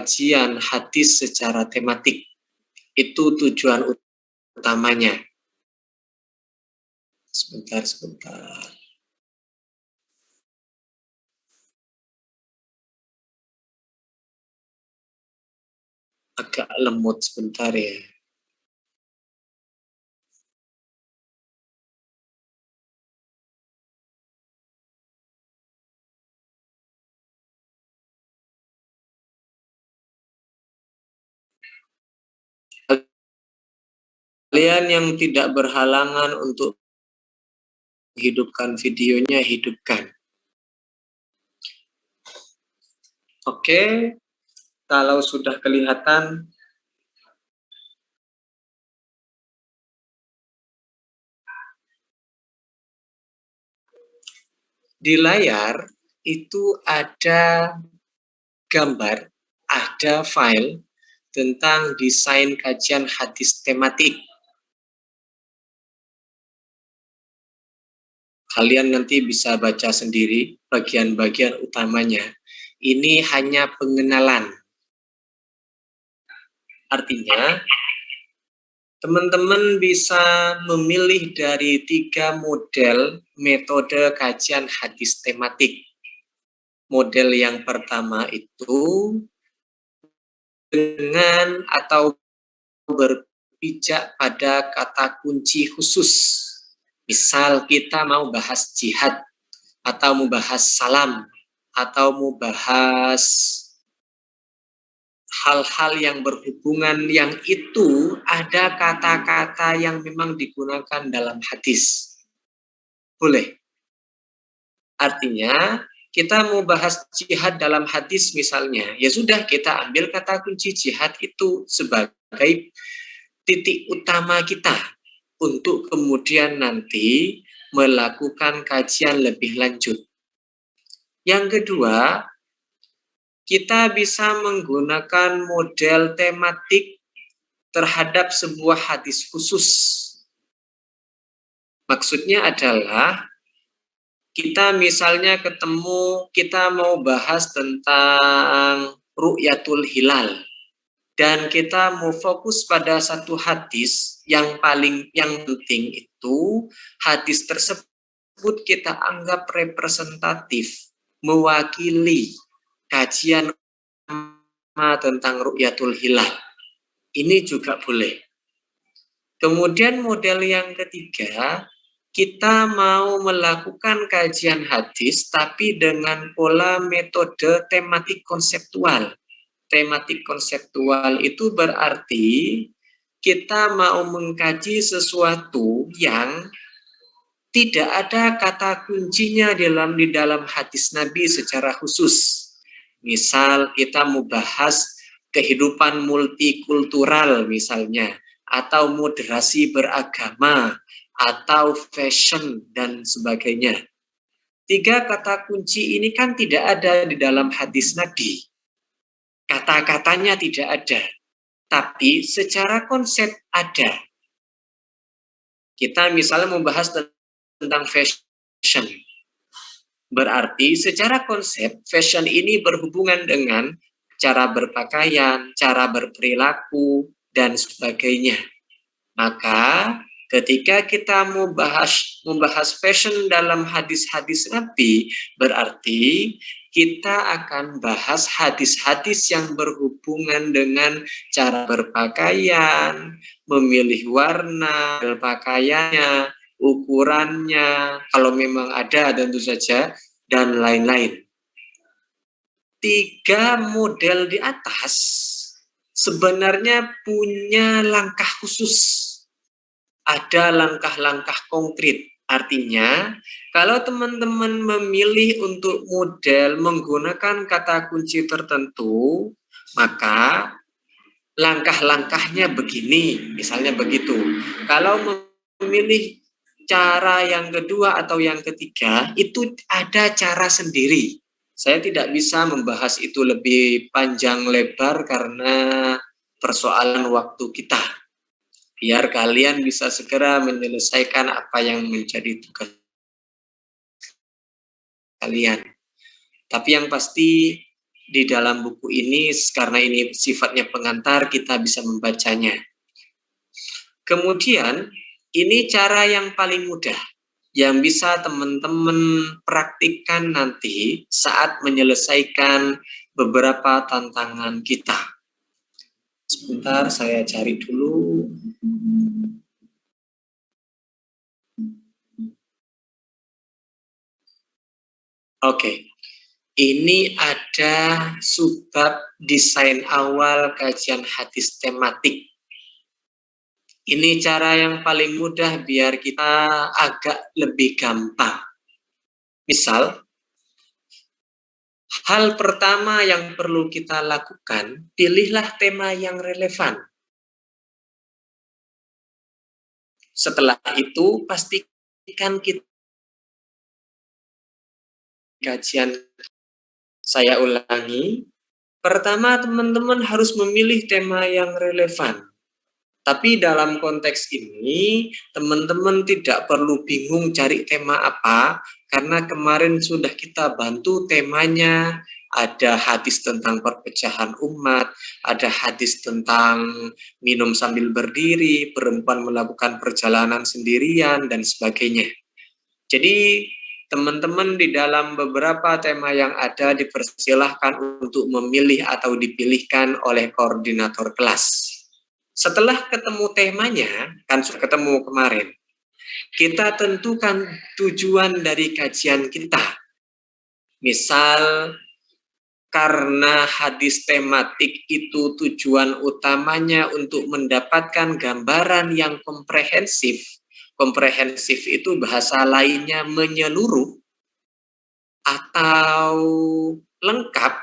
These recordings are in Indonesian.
kajian hadis secara tematik. Itu tujuan utamanya. Sebentar. Agak lemot sebentar ya. Kalian yang tidak berhalangan untuk hidupkan videonya, hidupkan. Oke, kalau sudah kelihatan, di layar itu ada gambar, ada file tentang desain kajian hadis tematik. Kalian nanti bisa baca sendiri bagian-bagian utamanya. Ini hanya pengenalan. Artinya, teman-teman bisa memilih dari 3 model metode kajian hadis tematik. Model yang pertama itu dengan atau berpijak pada kata kunci khusus. Misal kita mau bahas jihad, atau mau bahas salam, atau mau bahas hal-hal yang berhubungan yang itu ada kata-kata yang memang digunakan dalam hadis. Boleh. Artinya, kita mau bahas jihad dalam hadis misalnya, ya sudah kita ambil kata kunci jihad itu sebagai titik utama kita untuk kemudian nanti melakukan kajian lebih lanjut. Yang kedua, kita bisa menggunakan model tematik terhadap sebuah hadis khusus. Maksudnya adalah kita misalnya ketemu, kita mau bahas tentang ru'yatul hilal. Dan kita mau fokus pada satu hadis yang penting itu, hadis tersebut kita anggap representatif, mewakili kajian tentang ru'yatul hilal. Ini juga boleh. Kemudian model yang ketiga, kita mau melakukan kajian hadis tapi dengan pola metode tematik konseptual. Tematik konseptual itu berarti kita mau mengkaji sesuatu yang tidak ada kata kuncinya di dalam hadis Nabi secara khusus. Misal kita mau bahas kehidupan multikultural misalnya, atau moderasi beragama, atau fashion dan sebagainya. 3 kata kunci ini kan tidak ada di dalam hadis Nabi. Kata-katanya tidak ada, tapi secara konsep ada. Kita misalnya membahas tentang fashion. Berarti secara konsep fashion ini berhubungan dengan cara berpakaian, cara berperilaku, dan sebagainya. Maka ketika kita membahas fashion dalam hadis-hadis Nabi, berarti kita akan bahas hadis-hadis yang berhubungan dengan cara berpakaian, memilih warna pakaiannya, ukurannya, kalau memang ada tentu saja, dan lain-lain. 3 model di atas sebenarnya punya langkah khusus. Ada langkah-langkah konkret. Artinya, kalau teman-teman memilih untuk model menggunakan kata kunci tertentu, maka langkah-langkahnya begini, misalnya begitu. Kalau memilih cara yang kedua atau yang ketiga, itu ada cara sendiri. Saya tidak bisa membahas itu lebih panjang lebar karena persoalan waktu kita. Biar kalian bisa segera menyelesaikan apa yang menjadi tugas kalian. Tapi yang pasti di dalam buku ini, karena ini sifatnya pengantar, kita bisa membacanya. Kemudian, ini cara yang paling mudah yang bisa teman-teman praktikkan nanti saat menyelesaikan beberapa tantangan kita. Sebentar, saya cari dulu. Oke, ini ada subbab desain awal kajian hadis tematik. Ini cara yang paling mudah biar kita agak lebih gampang. Misal, hal pertama yang perlu kita lakukan, pilihlah tema yang relevan. Setelah itu, pastikan kita kajian. Saya ulangi, pertama teman-teman harus memilih tema yang relevan. Tapi dalam konteks ini, teman-teman tidak perlu bingung cari tema apa, karena kemarin sudah kita bantu temanya. Ada hadis tentang perpecahan umat, ada hadis tentang minum sambil berdiri, perempuan melakukan perjalanan sendirian, dan sebagainya. Jadi, teman-teman di dalam beberapa tema yang ada dipersilahkan untuk memilih atau dipilihkan oleh koordinator kelas. Setelah ketemu temanya, kan sudah ketemu kemarin, kita tentukan tujuan dari kajian kita. Misal, karena hadis tematik itu tujuan utamanya untuk mendapatkan gambaran yang komprehensif. Komprehensif itu bahasa lainnya menyeluruh atau lengkap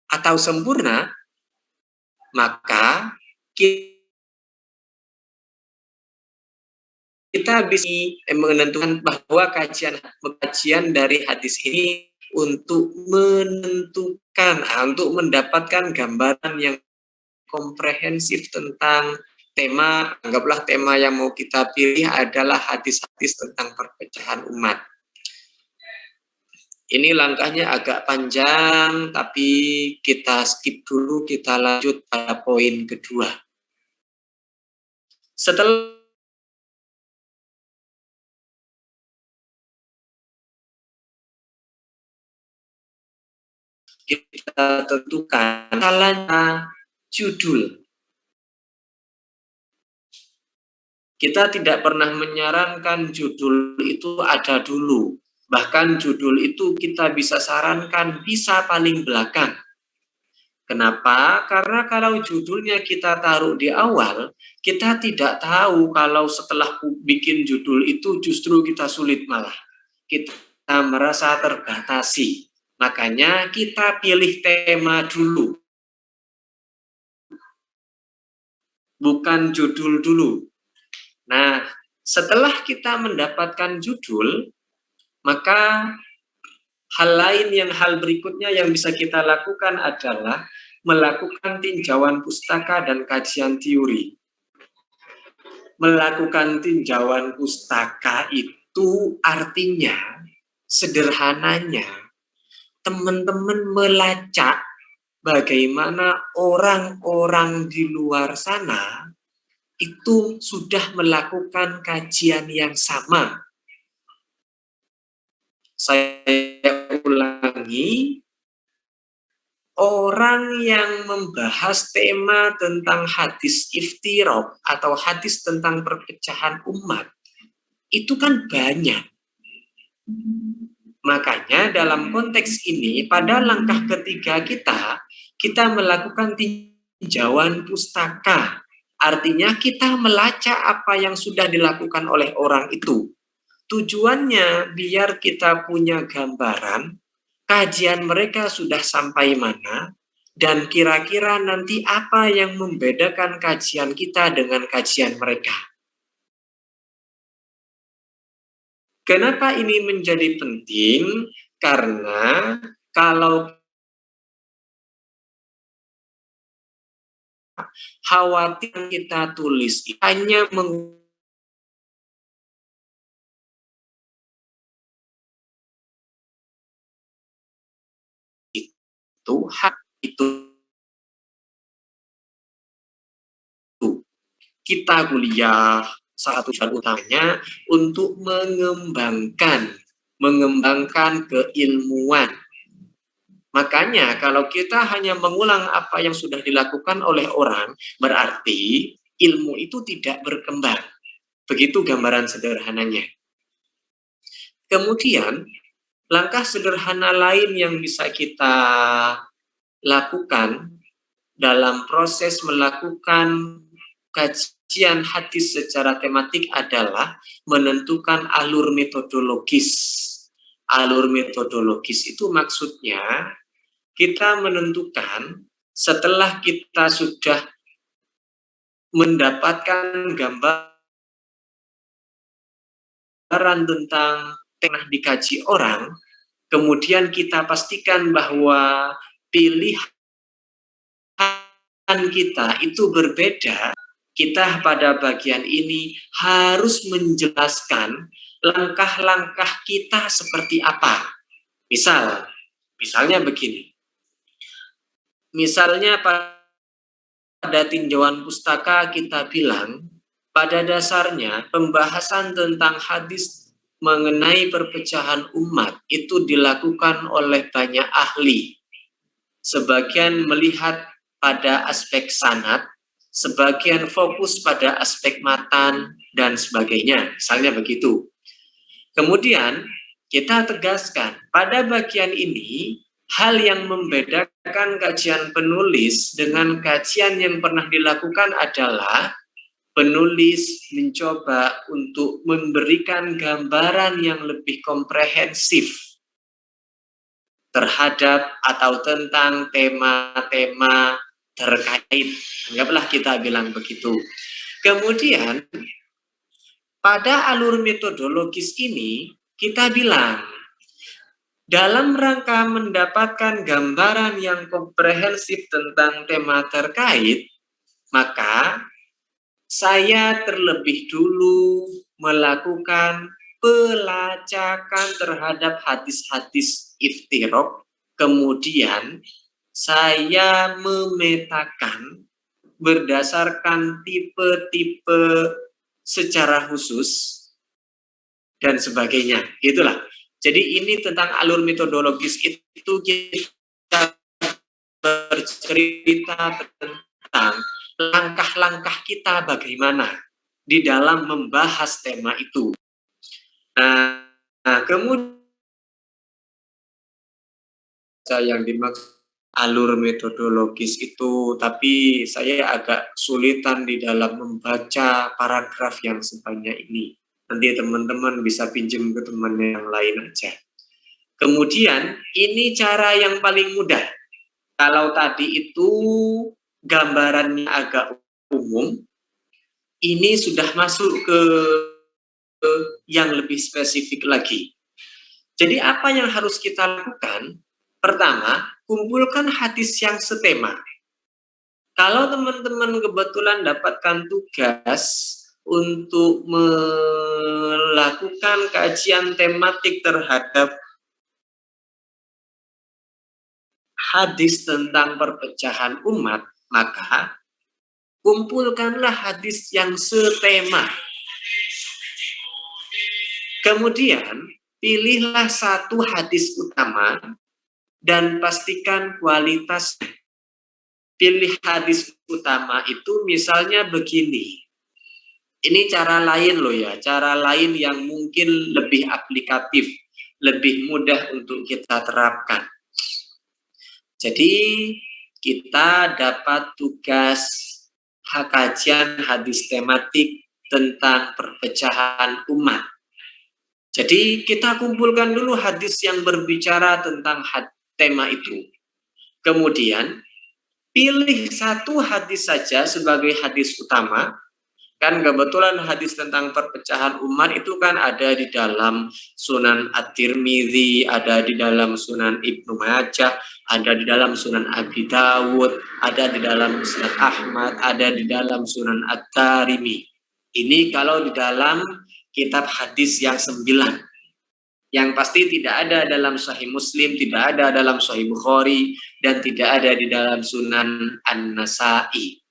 atau sempurna, maka kita bisa menentukan bahwa kajian dari hadis ini untuk menentukan, untuk mendapatkan gambaran yang komprehensif tentang tema, anggaplah tema yang mau kita pilih adalah hadis-hadis tentang perpecahan umat. Ini langkahnya agak panjang, tapi kita skip dulu, kita lanjut pada poin kedua. Setelah kita tentukan salahnya judul. Kita tidak pernah menyarankan judul itu ada dulu. Bahkan judul itu kita bisa sarankan bisa paling belakang. Kenapa? Karena kalau judulnya kita taruh di awal, kita tidak tahu kalau setelah bikin judul itu justru kita sulit malah. Kita merasa terbatasi. Makanya kita pilih tema dulu. Bukan judul dulu. Nah, setelah kita mendapatkan judul, maka hal berikutnya yang bisa kita lakukan adalah melakukan tinjauan pustaka dan kajian teori. Melakukan tinjauan pustaka itu artinya, sederhananya, teman-teman melacak bagaimana orang-orang di luar sana itu sudah melakukan kajian yang sama. Saya ulangi, orang yang membahas tema tentang hadis iftiraq atau hadis tentang perpecahan umat, itu kan banyak. Makanya dalam konteks ini, pada langkah ketiga kita melakukan tinjauan pustaka. Artinya kita melacak apa yang sudah dilakukan oleh orang itu. Tujuannya biar kita punya gambaran kajian mereka sudah sampai mana, dan kira-kira nanti apa yang membedakan kajian kita dengan kajian mereka. Kenapa ini menjadi penting? Karena kalau khawatir kita tulis hanya hak itu kita kuliah, salah satu tujuan utamanya untuk mengembangkan keilmuan. Makanya kalau kita hanya mengulang apa yang sudah dilakukan oleh orang, berarti ilmu itu tidak berkembang. Begitu gambaran sederhananya. Kemudian, langkah sederhana lain yang bisa kita lakukan dalam proses melakukan kajian hadis secara tematik adalah menentukan alur metodologis. Alur metodologis itu maksudnya kita menentukan setelah kita sudah mendapatkan gambaran tentang tengah dikaji orang, kemudian kita pastikan bahwa pilihan kita itu berbeda. Kita pada bagian ini harus menjelaskan langkah-langkah kita seperti apa. Misalnya begini. Misalnya pada tinjauan pustaka kita bilang, pada dasarnya pembahasan tentang hadis mengenai perpecahan umat itu dilakukan oleh banyak ahli. Sebagian melihat pada aspek sanad, sebagian fokus pada aspek matan, dan sebagainya. Misalnya begitu. Kemudian kita tegaskan, pada bagian ini, hal yang membedakan kajian penulis dengan kajian yang pernah dilakukan adalah penulis mencoba untuk memberikan gambaran yang lebih komprehensif terhadap atau tentang tema-tema terkait. Anggaplah kita bilang begitu. Kemudian, pada alur metodologis ini, kita bilang, dalam rangka mendapatkan gambaran yang komprehensif tentang tema terkait, maka saya terlebih dulu melakukan pelacakan terhadap hadis-hadis iftiraq, kemudian saya memetakan berdasarkan tipe-tipe secara khusus dan sebagainya. Itulah. Jadi ini tentang alur metodologis itu kita bercerita tentang langkah-langkah kita bagaimana di dalam membahas tema itu. Nah kemudian yang dimaksud alur metodologis itu, tapi saya agak kesulitan di dalam membaca paragraf yang sebanyak ini. Nanti teman-teman bisa pinjam ke teman yang lain aja. Kemudian ini cara yang paling mudah. Kalau tadi itu gambarannya agak umum, ini sudah masuk ke yang lebih spesifik lagi. Jadi apa yang harus kita lakukan? Pertama, kumpulkan hadis yang setema. Kalau teman-teman kebetulan dapatkan tugas untuk melakukan kajian tematik terhadap hadis tentang perpecahan umat, maka kumpulkanlah hadis yang setema. Kemudian, pilihlah satu hadis utama dan pastikan kualitas. Pilih hadis utama itu misalnya begini. Ini cara lain loh ya, cara lain yang mungkin lebih aplikatif, lebih mudah untuk kita terapkan. Jadi kita dapat tugas kajian hadis tematik tentang perpecahan umat. Jadi kita kumpulkan dulu hadis yang berbicara tentang tema itu. Kemudian pilih satu hadis saja sebagai hadis utama. Kan kebetulan hadis tentang perpecahan umat itu kan ada di dalam Sunan At-Tirmidzi, ada di dalam Sunan Ibnu Majah, ada di dalam Sunan Abi Dawud, ada di dalam Sunan Ahmad, ada di dalam Sunan At-Tirmidzi. Ini kalau di dalam kitab hadis yang 9. Yang pasti tidak ada dalam Sahih Muslim, tidak ada dalam Sahih Bukhari, dan tidak ada di dalam Sunan An-Nasa'i.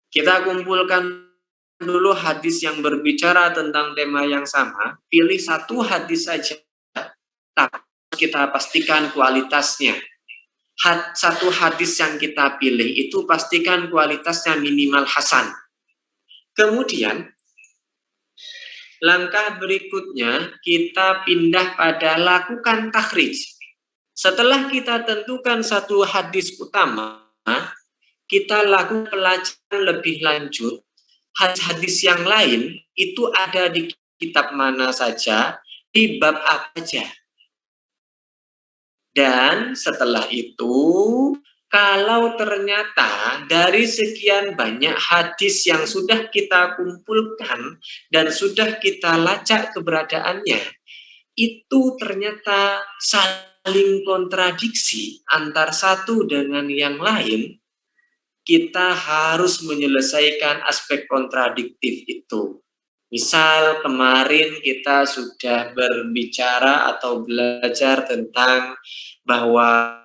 Kita kumpulkan dulu hadis yang berbicara tentang tema yang sama, pilih satu hadis saja, tapi kita pastikan kualitasnya. Satu hadis yang kita pilih itu pastikan kualitasnya minimal hasan. Kemudian langkah berikutnya kita pindah pada lakukan takhrij. Setelah kita tentukan satu hadis utama, kita lakukan pelajaran lebih lanjut. Hadis-hadis yang lain itu ada di kitab mana saja, di bab apa saja. Dan setelah itu, kalau ternyata dari sekian banyak hadis yang sudah kita kumpulkan dan sudah kita lacak keberadaannya, itu ternyata saling kontradiksi antar satu dengan yang lain, kita harus menyelesaikan aspek kontradiktif itu. Misal kemarin kita sudah berbicara atau belajar tentang bahwa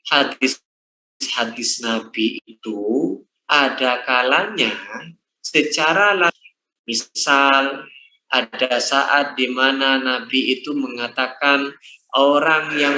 hadis-hadis Nabi itu ada kalanya secara misal ada saat di mana Nabi itu mengatakan orang yang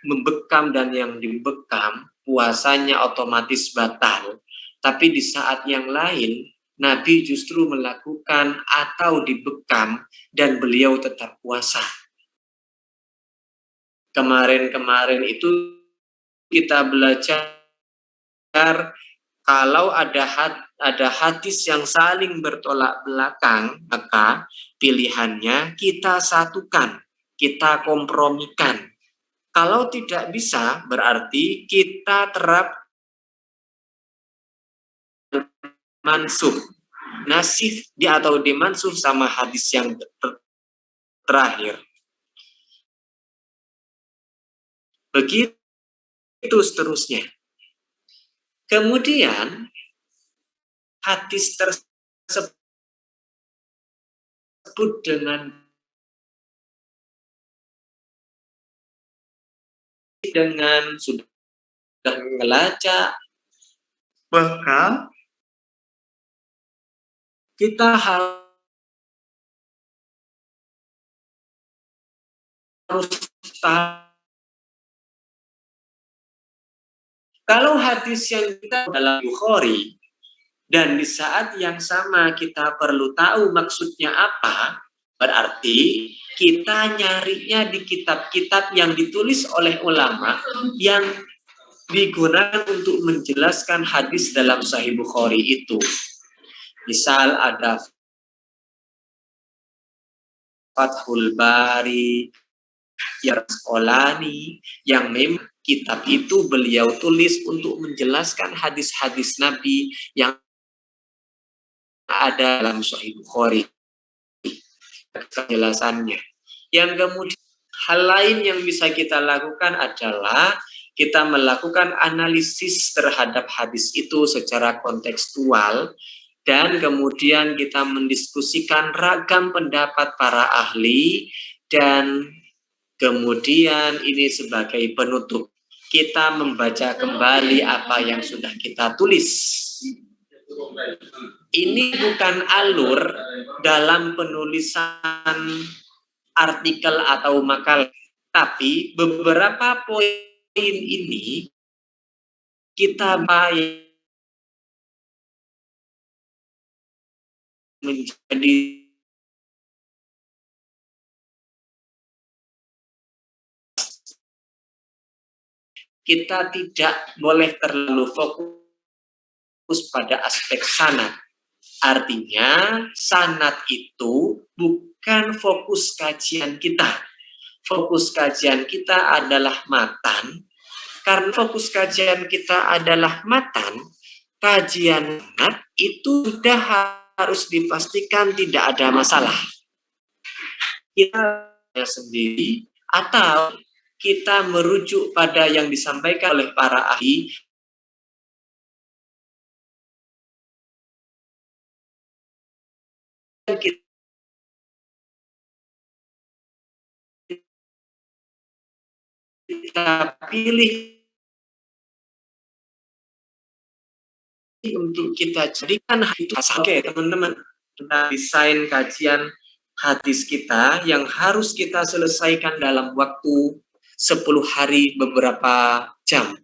membekam dan yang dibekam puasanya otomatis batal. Tapi di saat yang lain, Nabi justru melakukan atau dibekam dan beliau tetap puasa. Kemarin-kemarin itu kita belajar kalau ada hadis yang saling bertolak belakang, maka pilihannya kita satukan, kita kompromikan. Kalau tidak bisa, berarti kita terap mansuh, nasih atau dimansuh sama hadis yang terakhir. Begitu seterusnya. Kemudian hadis tersebut dengan sudah ngelacak, maka kita harus tahu. Kalau hadis yang kita dalam Bukhari dan di saat yang sama kita perlu tahu maksudnya apa, berarti kita nyarinya di kitab-kitab yang ditulis oleh ulama yang digunakan untuk menjelaskan hadis dalam Sahih Bukhari itu. Misal ada Fathul Bari, Yarasqalani, yang memang kitab itu beliau tulis untuk menjelaskan hadis-hadis Nabi yang ada dalam Sahih Bukhari. Penjelasannya. Yang kemudian hal lain yang bisa kita lakukan adalah kita melakukan analisis terhadap hadis itu secara kontekstual dan kemudian kita mendiskusikan ragam pendapat para ahli dan kemudian ini sebagai penutup kita membaca kembali apa yang sudah kita tulis. Ini bukan alur dalam penulisan artikel atau makalah, tapi beberapa poin ini kita menjadi kita tidak boleh terlalu fokus pada aspek sanad. Artinya sanad itu bukan fokus kajian kita. Fokus kajian kita adalah matan. Karena fokus kajian kita adalah matan, kajian sanad itu sudah harus dipastikan tidak ada masalah. Kita sendiri atau kita merujuk pada yang disampaikan oleh para ahli. Kita kita pilih untuk kita jadikan itu. Oke, teman-teman, kita desain kajian hadis kita yang harus kita selesaikan dalam waktu 10 hari beberapa jam.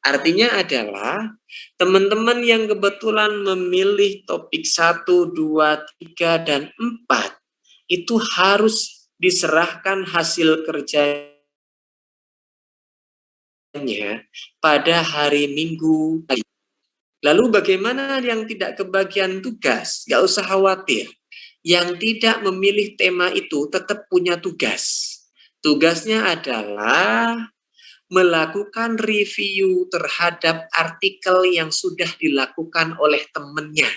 Artinya adalah teman-teman yang kebetulan memilih topik 1, 2, 3, dan 4 itu harus diserahkan hasil kerjanya pada hari Minggu. Lalu bagaimana yang tidak kebagian tugas? Gak usah khawatir. Yang tidak memilih tema itu tetap punya tugas. Tugasnya adalah melakukan review terhadap artikel yang sudah dilakukan oleh temannya.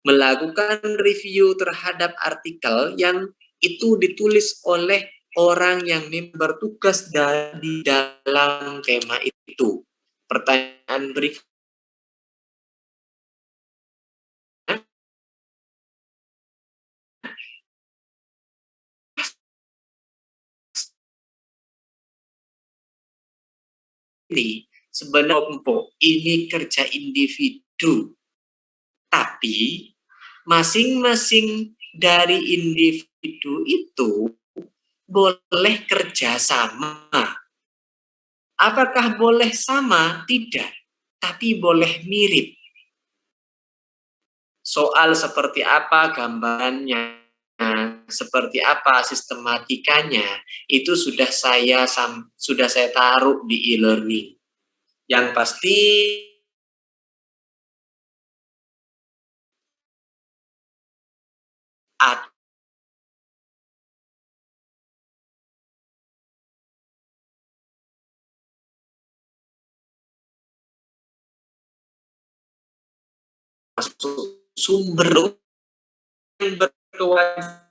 Melakukan review terhadap artikel yang itu ditulis oleh orang yang bertugas di dalam tema itu. Pertanyaan berikutnya. Ini sebenarnya kelompok, ini kerja individu. Tapi masing-masing dari individu itu boleh kerjasama. Apakah boleh sama? Tidak. Tapi boleh mirip. Soal seperti apa gambarannya, seperti apa sistematikanya, itu sudah saya taruh di e-learning. Yang pasti masuk sumber yang berkewajiban